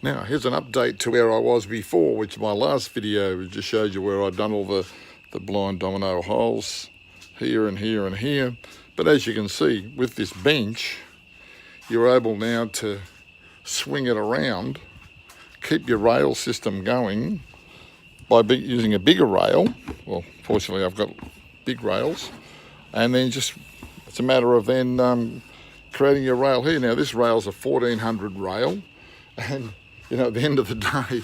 Now here's an update to where I was before, which my last video just showed you where I'd done all the blind domino holes here and here and here. But as you can see with this bench, you're able now to swing it around, keep your rail system going by using a bigger rail. Well, fortunately I've got big rails, and then just it's a matter of then creating your rail here. Now this rail's a 1400 rail, and you know, at the end of the day,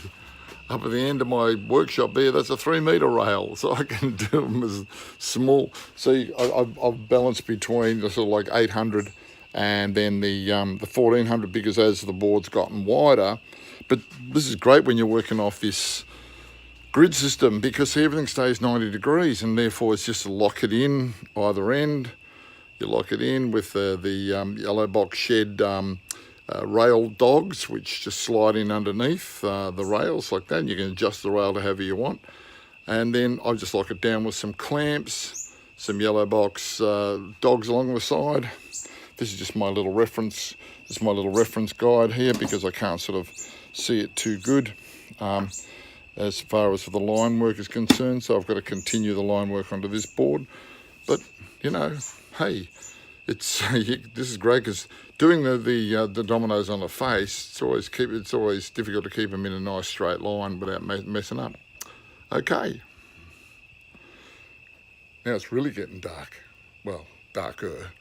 up at the end of my workshop there, that's a 3 metre rail, so I can do them as small. See, I've balanced between the sort of like 800 and then the 1400, because as the board's gotten wider. But this is great when you're working off this grid system, because everything stays 90 degrees, and therefore it's just to lock it in either end. You lock it in with the yellow box shed rail dogs, which just slide in underneath the rails like that. You can adjust the rail to however you want. And then I just lock it down with some clamps, some yellow box dogs along the side. This is just my little reference. This is my little reference guide here, because I can't sort of see it too good as far as the line work is concerned. So I've got to continue the line work onto this board. But you know, hey, it's this is great, because doing the dominoes on the face, it's always difficult to keep them in a nice straight line without messing up. Okay, now it's really getting dark. Well, darker.